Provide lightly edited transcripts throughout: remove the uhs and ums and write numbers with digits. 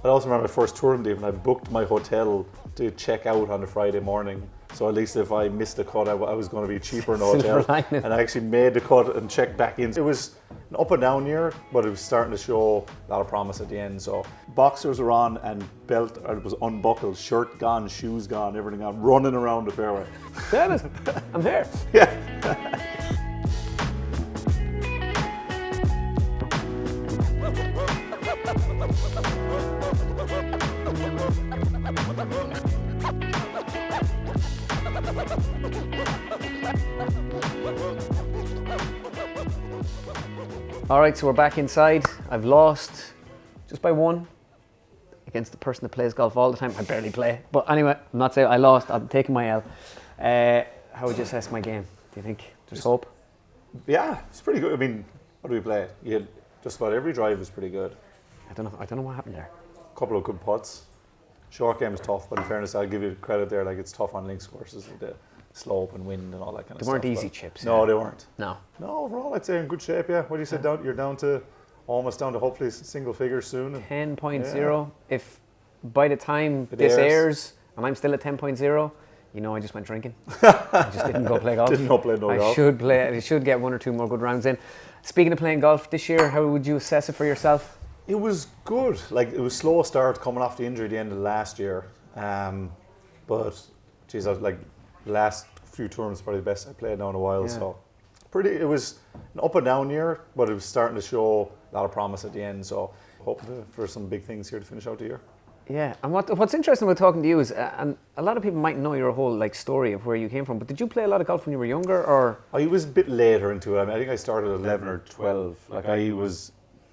I also remember my first tournament even, I booked my hotel to check out on a Friday morning. So at least if I missed the cut, I was going to be cheaper in the hotel. And I actually made the cut and checked back in. It was an up and down year, but it was starting to show a lot of promise at the end. So boxers were on and belt it was unbuckled, shirt gone, shoes gone, everything gone, running around the fairway. Dennis, I'm here. Yeah. All right, so we're back inside. I've lost just by one against the person that plays golf all the time. I barely play, but anyway, I'm not saying I lost. I'm taking my L. How would you assess my game? Do you think there's hope? Yeah, it's pretty good. I mean, what do we play? Just about every drive is pretty good. I don't know what happened there. A couple of good putts. Short game is tough, but in fairness, I'll give you credit there. Like, it's tough on links courses with the slope and wind and all that kind of stuff. They weren't easy chips. No, they weren't. No, overall, I'd say in good shape. Yeah. What do you say? You're almost down to hopefully single figures soon. 10.0. Yeah. If by the time this airs and I'm still at 10.0, you know I just went drinking. I just didn't go play golf. Didn't go play golf. I should get one or two more good rounds in. Speaking of playing golf this year, how would you assess it for yourself? It was good. Like, it was slow start coming off the injury at the end of last year. But geez, I was like, the last few tournaments probably the best I played now in a while. Yeah. So it was an up and down year, but it was starting to show a lot of promise at the end. So hoping for some big things here to finish out the year. Yeah, and what's interesting about talking to you is, and a lot of people might know your whole story of where you came from, but did you play a lot of golf when you were younger, or? I was a bit later into it. I mean, I think I started at 11 or 12. Like,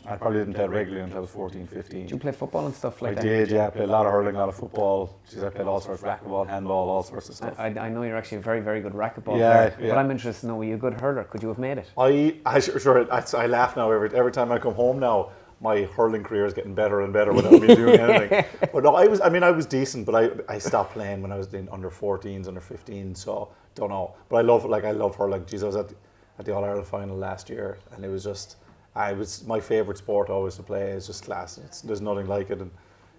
I probably didn't play regularly until I was 14, 15. Did you play football and stuff like that? I did, yeah. I played a lot of hurling, a lot of football. I played all sorts of racquetball, handball, all sorts of stuff. I know you're actually a very, very good racquetball player, but I'm interested to know, were you a good hurler? Could you have made it? I laugh now every time I come home now. My hurling career is getting better and better without me doing anything. But no, I was decent, but I stopped playing when I was in under 14s, under 15s, so don't know. But I love hurling. Geez, I was at the All-Ireland final last year, and it was just, my favourite sport always to play. It's just class. There's nothing like it. And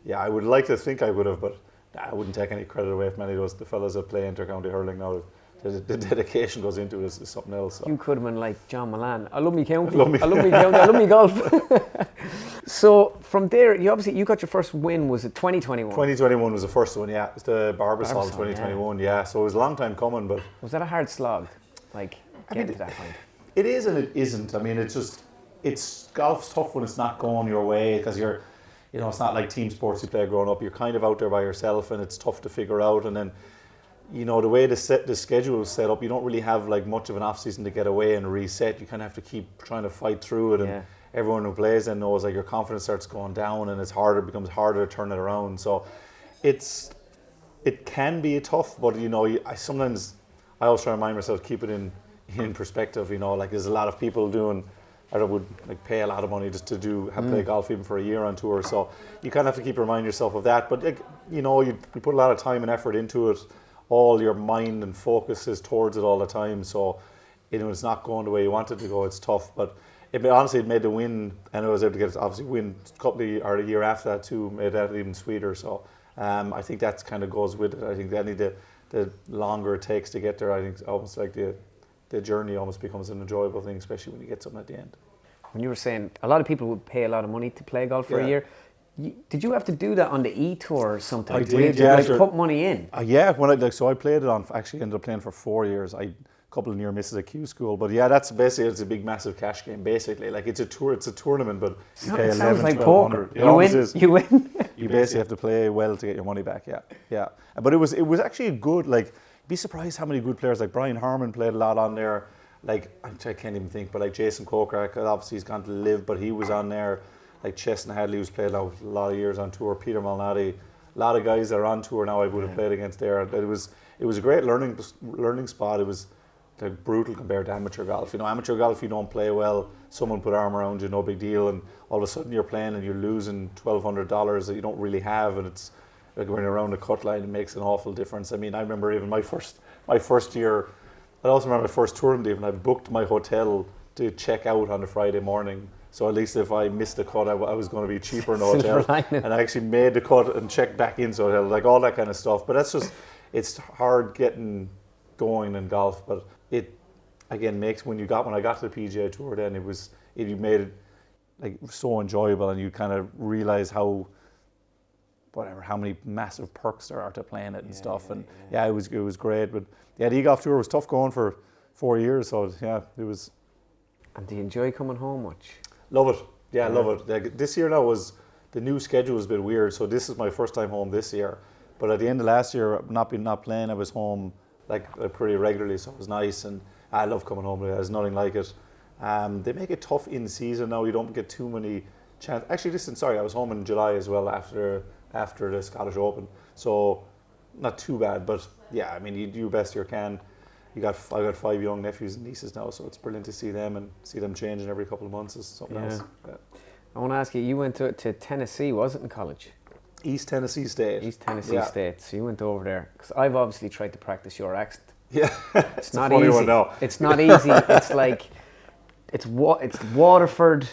yeah, I would like to think I would have, but I wouldn't take any credit away from any of the fellas that play inter-county hurling now. The dedication goes into it is something else. So. You could have been like John Milan. I love me county. I love me golf. So from there, you got your first win. Was it 2021? 2021 was the first one. Yeah, it's the Barbasol 2021. Yeah, so it was a long time coming. But was that a hard slog? Getting to that point. It is and it isn't. I mean, it's golf's tough when it's not going your way because it's not like team sports you play growing up. You're kind of out there by yourself, and it's tough to figure out. And then, the way the schedule is set up, you don't really have like much of an off season to get away and reset. You kind of have to keep trying to fight through it, and everyone who plays then knows like your confidence starts going down, and it becomes harder to turn it around. So it can be tough, but I always try to remind myself, keep it in perspective. Like there's a lot of people doing. I would pay a lot of money just to play golf even for a year on tour. So you kind of have to keep reminding yourself of that. But you put a lot of time and effort into it. All your mind and focus is towards it all the time. So it's not going the way you want it to go. It's tough, but honestly, it made the win, and I was able to get obviously win a year after that too, made that even sweeter. So I think that kind of goes with it. I think the longer it takes to get there, I think it's almost like the journey almost becomes an enjoyable thing, especially when you get something at the end. When you were saying a lot of people would pay a lot of money to play golf for a year, did you have to do that on the E-Tour or something? I did, yeah. Put money in? Yeah, so I played it on, actually ended up playing for 4 years. A couple of near misses at Q school, but yeah, that's basically, it's a big massive cash game basically. Like it's a tournament, but you pay 11, like 1200. You win. You basically have to play well to get your money back, yeah. But it was actually good, like, you'd be surprised how many good players, like Brian Harmon played a lot on there, like, I can't even think, but like Jason Kokrak, obviously he's gone to live, but he was on there. Like Cheston Hadley, who's played a lot of years on tour, Peter Malnati, a lot of guys that are on tour now I would have played against there. It was a great learning spot. It was like brutal compared to amateur golf. Amateur golf, you don't play well, someone put arm around you, no big deal, and all of a sudden you're playing and you're losing $1,200 that you don't really have, and it's like when you're around the cut line, it makes an awful difference. I mean, I remember even my first year, I also remember my first tournament even, I booked my hotel to check out on a Friday morning. So at least if I missed the cut, I was going to be cheaper in the Silver hotel. lining. And I actually made the cut and checked back into the hotel, like all that kind of stuff. But that's just, it's hard getting going in golf. But it, again, makes, when I got to the PGA Tour then, you made it like so enjoyable, and you kind of realize how many massive perks there are to playing it and stuff. And it was great. But yeah, the e-golf tour was tough going for 4 years. So yeah, it was. And do you enjoy coming home much? Love it. Yeah, love it. Like, this year now the new schedule was a bit weird. So this is my first time home this year. But at the end of last year, not playing, I was home like pretty regularly. So it was nice, and I love coming home. There's nothing like it. They make it tough in season now. You don't get too many chances. Actually, I was home in July as well after the Scottish Open. So not too bad. But yeah, I mean, you do your best you can. I got 5 young nephews and nieces now, so it's brilliant to see them and see them changing every couple of months. Is something else. Yeah. I want to ask you, you went to Tennessee, was it, in college? East Tennessee State. East Tennessee State. So you went over there. Because I've obviously tried to practice your accent. Yeah. It's not easy. One now. It's not easy. It's like, it's Waterford.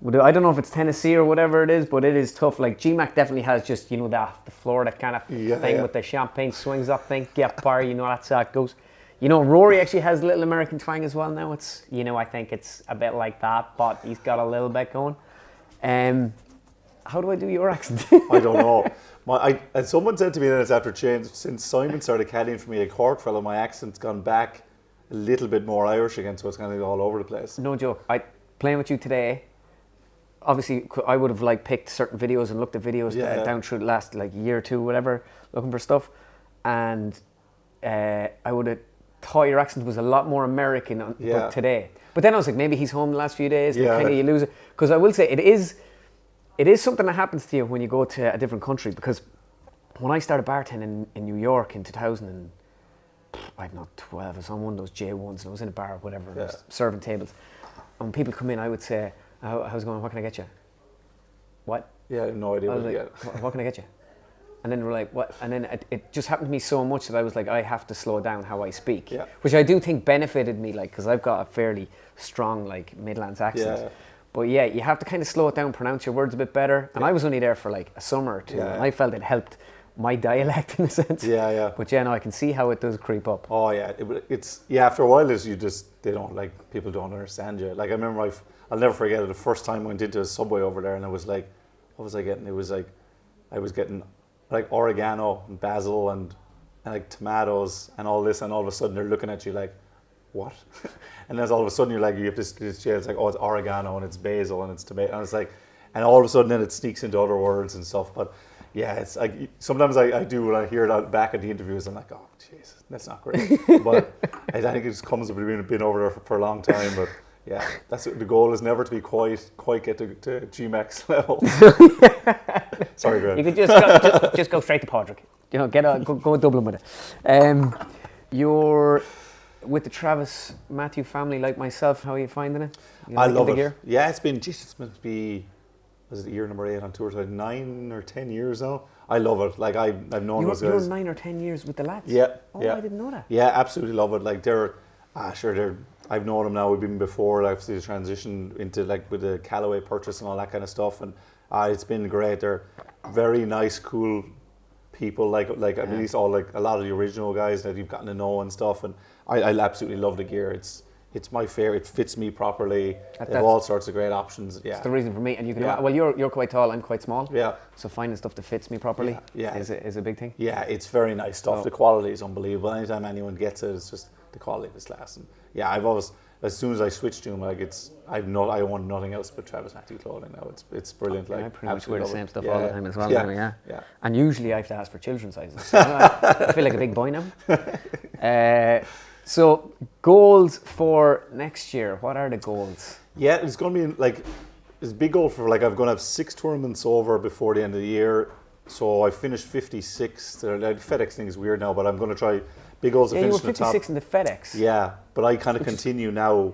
I don't know if it's Tennessee or whatever it is, but it is tough. Like, GMAC definitely has just, the Florida kind of thing with the champagne swings up thing. Get bar, that's how it goes. Rory actually has a little American twang as well now. It's, I think it's a bit like that, but he's got a little bit going. How do I do your accent? I don't know. And someone said to me that it's after change, since Simon started caddying for me, a Cork fellow, my accent's gone back a little bit more Irish again, so it's kind of all over the place. No joke. Playing with you today, obviously I would have picked certain videos and looked at videos down through the last year or two, whatever, looking for stuff, and I would have thought your accent was a lot more American today. But then I was like, maybe he's home the last few days, and kind of you lose it. Because I will say, it is something that happens to you when you go to a different country. Because when I started bartending in New York in 2000, and I don't know, 12, I was on one of those J1s, and I was in a bar or whatever, and I was serving tables. And when people come in, I would say, how's it going? What can I get you? What? Yeah, I have no idea. What can I get you? And then we're like, what? And then it just happened to me so much that I was like, I have to slow down how I speak. Yeah. Which I do think benefited me, because I've got a fairly strong, Midlands accent. Yeah. But yeah, you have to kind of slow it down, pronounce your words a bit better. And I was only there for a summer or two, and I felt it helped my dialect in a sense. Yeah, yeah. But yeah, no, I can see how it does creep up. Oh yeah, it's after a while, they don't people don't understand you. I remember I'll never forget it. The first time I went into a Subway over there, and I was like, what was I getting? It was I was getting oregano and basil and tomatoes and all this, and all of a sudden they're looking at you like, what? And then all of a sudden you have this it's like, oh, it's oregano and it's basil and it's tomato, and it's and all of a sudden then it sneaks into other words and stuff. But yeah, it's sometimes I do, when I hear it back at the interviews, I'm like, oh Jesus, that's not great. But I think it just comes with being over there for a long time. But yeah, the goal is never to be quite get to GMAX level. Sorry, Graham. You could just go straight to Padraig. Go Dublin with it. You're with the TravisMathew family, like myself. How are you finding it? I love it. Gear? Yeah, it's been. It's meant to be. Was it year number 8 on tour? So 9 or 10 years now. I love it. I've known those guys. You're 9 or 10 years with the lads. Yeah. Oh, yeah. I didn't know that. Yeah, absolutely love it. They're I've known them now. We've been before. Obviously, the transition into with the Callaway purchase and all that kind of stuff, and it's been great. They're very nice, cool people. At least all a lot of the original guys that you've gotten to know and stuff. And I absolutely love the gear. It's my favorite. It fits me properly. They have all sorts of great options. Yeah, it's the reason for me. And you can well, you're quite tall. I'm quite small. Yeah. So finding stuff that fits me properly is a big thing. Yeah, it's very nice stuff. The quality is unbelievable. Anytime anyone gets it, it's just the quality of this class. And yeah, I've always, as soon as I switched to them, I want nothing else but TravisMathew clothing now. It's brilliant. I pretty much wear the same stuff all the time as well. Yeah. And usually I have to ask for children's sizes. So I feel like a big boy now. So goals for next year. What are the goals? Yeah, it's going to be it's a big goal for I'm going to have 6 tournaments over before the end of the year. So I finished 56. The FedEx thing is weird now, but I'm going to try. Big goals to finish you were 56 in the FedEx. Yeah, but I kind of continue now.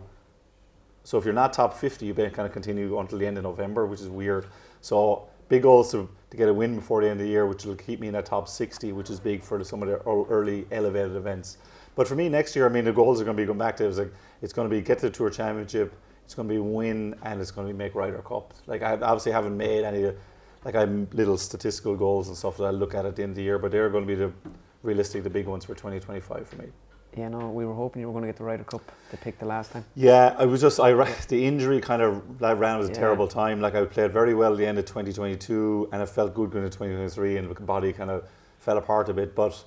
So if you're not top 50, you kind of continue until the end of November, which is weird. So big goals to get a win before the end of the year, which will keep me in that top 60, which is big for some of the early elevated events. But for me next year, the goals are going to be going back to it's going to be get to the Tour Championship, It's going to be win, and it's going to be make Ryder Cup. Like, I obviously haven't made any, like, I'm little statistical goals and stuff that I look at the end of the year, but they're going to be realistically the big ones for 2025 for me. Yeah, no, we were hoping you were going to get the Ryder Cup they picked the last time. Yeah, the injury kind of that round was a terrible time. Like, I played very well at the end of 2022, and it felt good going into 2023, and the body kind of fell apart a bit. But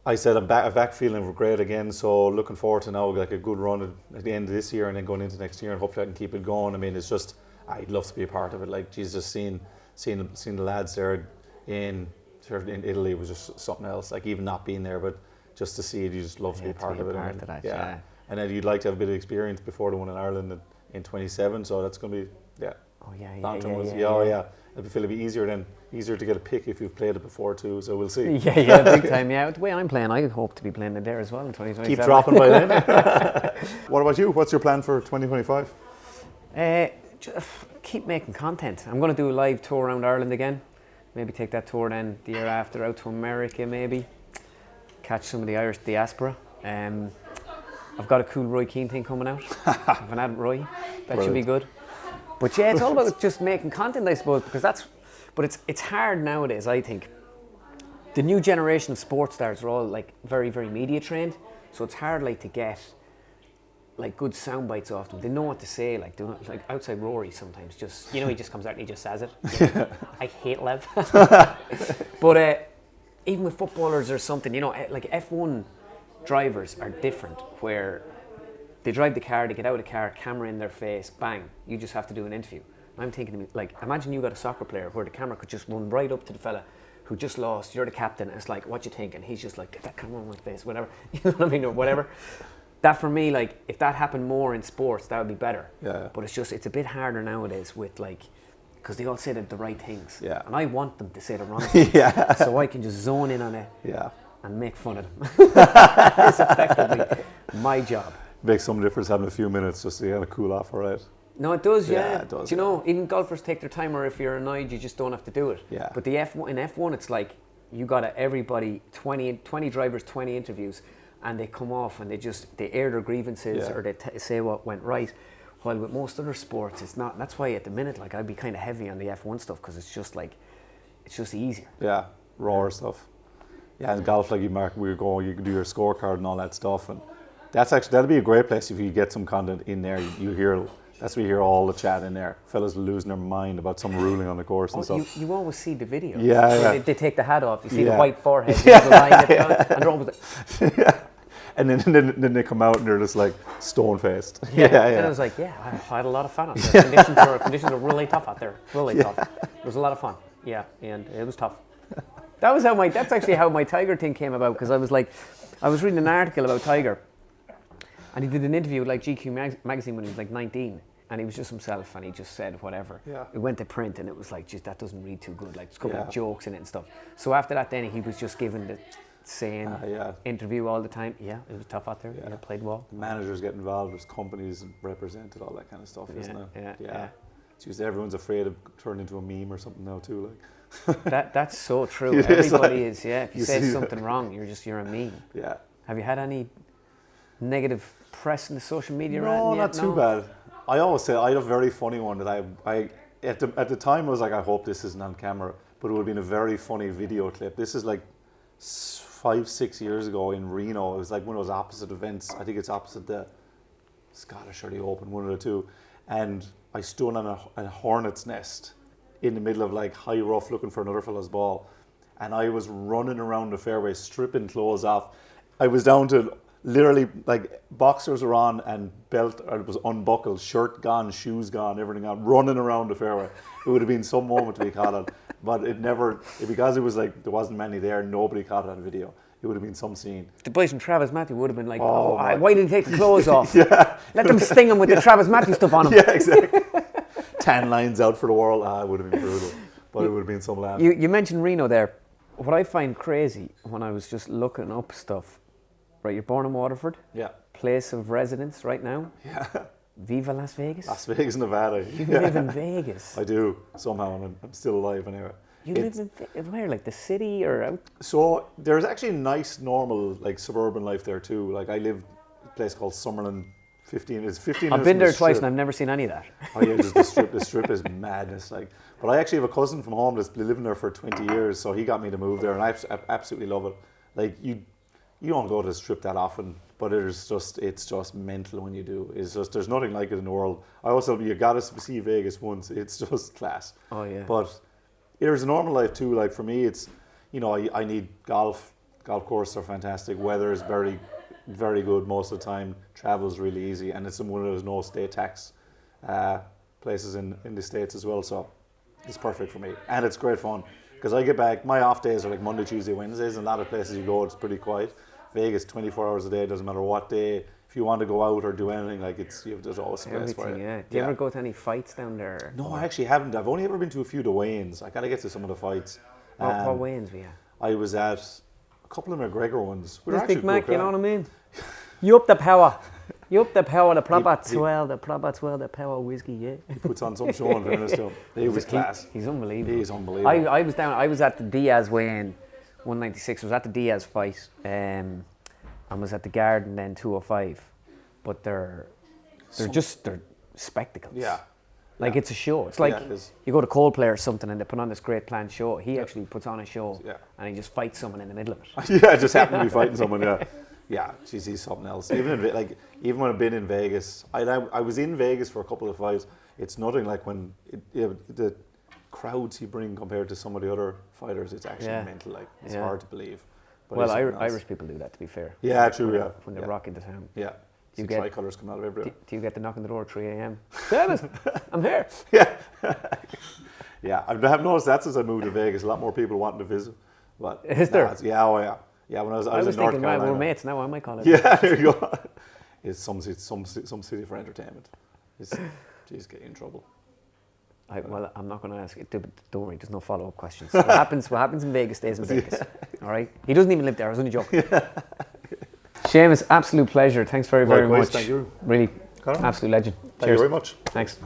I said I'm back feeling great again. So looking forward to now like a good run at the end of this year, and then going into next year, and hopefully I can keep it going. I mean, it's just I'd love to be a part of it. Like, Jesus, seeing the lads there in Italy was just something else. Like, even not being there, but just to see it, you just love to be part of it. Yeah. And then you'd like to have a bit of experience before the one in Ireland in 27. So that's going to be I feel it'll be easier to get a pick if you've played it before too. So we'll see. Yeah, big time. Yeah, the way I'm playing, I hope to be playing it there as well in 2027. Keep dropping by then. What about you? What's your plan for 2025? Keep making content. I'm going to do a live tour around Ireland again. Maybe take that tour then the year after out to America maybe. Catch some of the Irish diaspora. I've got a cool Roy Keane thing coming out. I've an ad Roy. That should be good. But yeah, it's all about just making content, I suppose, because it's hard nowadays, I think. The new generation of sports stars are all like very, very media trained, so it's hard like to get like good sound bites off them. They know what to say, like outside Rory sometimes just, he just comes out and he just says it. I hate Lev. But even with footballers or something, like F1 drivers are different, where they drive the car, they get out of the car, camera in their face, bang, you just have to do an interview. I'm thinking, like, imagine you got a soccer player where the camera could just run right up to the fella who just lost, you're the captain, and it's like, what you think? And he's just like, get that camera on my face, whatever, you know what I mean, or whatever. That for me, like, if that happened more in sports, that would be better. Yeah. But it's a bit harder nowadays with like, because they all say the right things. Yeah. And I want them to say the wrong things. Yeah. So I can just zone in on it. Yeah. And make fun of them. It's effectively my job. Makes some difference having a few minutes just to kind of cool off, all right? No, it does, yeah. Yeah, it does. Do even golfers take their time, or if you're annoyed, you just don't have to do it. Yeah. But in F1, it's like you got everybody, 20 drivers, 20 interviews, and they come off and they air their grievances or they say what went right. While with most other sports, it's not. That's why at the minute, like, I'd be kind of heavy on the F1 stuff because it's just easier. Yeah, rawer stuff. Yeah, and golf, like you can do your scorecard and all that stuff, and that'd be a great place if you get some content in there. That's where you hear all the chat in there. Fellas losing their mind about some ruling on the course and stuff. You always see the video. Yeah. They take the hat off. You see the white forehead. The line and they're always like, yeah. And then they come out and they're just like stone faced. Yeah. And I was like, I had a lot of fun out there. Conditions are really tough out there. Really tough. It was a lot of fun. Yeah, and it was tough. That's actually how my Tiger thing came about, because I was reading an article about Tiger, and he did an interview with like GQ magazine when he was like 19, and he was just himself, and he just said whatever. Yeah. It went to print, and it was like, geez, that doesn't read too good. Like, there's a couple of jokes in it and stuff. So after that, then he was just given the same interview all the time. Yeah, it was tough out there. Yeah, played well. Managers get involved, there's companies represented, all that kind of stuff, isn't it? Yeah. It's just everyone's afraid of turning into a meme or something now too, like. That's so true. Everybody is. If you say something wrong, you're a meme. Yeah. Have you had any negative press in the social media? No, not too bad. I always say I had a very funny one that I at the time I was like, I hope this isn't on camera, but it would have been a very funny video clip. This is like 5-6 years ago in Reno. It was like one of those opposite events. I think it's opposite the Scottish or the Open, one of the two. And I stood on a hornet's nest in the middle of like high rough looking for another fella's ball, and I was running around the fairway stripping clothes off. I was down to literally like boxers were on and belt was unbuckled, shirt gone, shoes gone, everything gone, running around the fairway. It would have been some moment to be caught on, but because it was like there wasn't many there, nobody caught it on video. It would have been some scene. The boys from TravisMathew would have been like, why did he take the clothes off? Yeah. Let them sting him with the TravisMathew stuff on him. Yeah, exactly. 10 lines out for the world. It would have been brutal, but it would have been some laugh. You mentioned Reno there. What I find crazy when I was just looking up stuff, right? You're born in Waterford. Yeah. Place of residence right now. Yeah. Viva Las Vegas. Las Vegas, Nevada. You live in Vegas. I do somehow, and I'm still alive anyway. You live in where, like the city or out? So there's actually nice, normal, like suburban life there too. Like I live in a place called Summerlin, 15 is 15 I've minutes been from there the twice strip. and I've never seen any of that. Oh yeah, just the strip is madness. Like, but I actually have a cousin from home that's been living there for 20 years, so he got me to move there, and I absolutely love it. Like you don't go to the strip that often, but it's just mental when you do. It's just there's nothing like it in the world. I also you gotta see Vegas once. It's just class. Oh yeah. But there's a normal life too. Like for me, it's I need golf. Golf courses are fantastic. Weather is very, very good most of the time. Travel's really easy, and it's in one of those no state tax places in the States as well. So it's perfect for me, and it's great fun because I get back. My off days are like Monday, Tuesday, Wednesdays, and a lot of places you go, it's pretty quiet. Vegas, 24 hours a day, doesn't matter what day. If you want to go out or do anything, like there's always space for it. Yeah. Do you ever go to any fights down there? No, I actually haven't. I've only ever been to a few of the weigh-ins. I gotta get to some of the fights. What weigh-ins were you? I was at a couple of McGregor ones. Just Big Mac, you know what I mean? You up the power. You up the power, the proper 12, the power whiskey, yeah. He puts on some show in fairness to him. He was class. He's unbelievable. He's unbelievable. I was at the Diaz weigh-in, 196. I was at the Diaz fight, and was at the Garden then 205. But they're spectacles. Yeah. Like it's a show. It's like you go to Coldplay or something and they put on this great planned show. He actually puts on a show and he just fights someone in the middle of it. Yeah, just happened to be fighting someone. Yeah, yeah. Geez, he's something else. Even when I've been in Vegas, I was in Vegas for a couple of fights. It's nothing like when the crowds he bring compared to some of the other fighters. It's actually mental. Like it's hard to believe. But well, Irish people do that. To be fair. Yeah, true. Yeah. When they rock into town. Yeah. Do you get tricolours come out of everywhere? Do you get the knock on the door at 3 a.m? Seamus, I'm here. Yeah. Yeah, I have noticed that since I moved to Vegas. A lot more people wanting to visit. But is there? Yeah, yeah. When I was in North thinking, Carolina. we're mates now. I might call it. Yeah, there you go. It's some city for entertainment. Jeez, get you in trouble. I'm not going to ask it. Don't worry, there's no follow-up questions. What happens in Vegas stays in Vegas. All right. He doesn't even live there. I was only joking. Seamus, absolute pleasure. Thanks very much. Thank you. Really, absolute legend. Thank you very much. Thanks.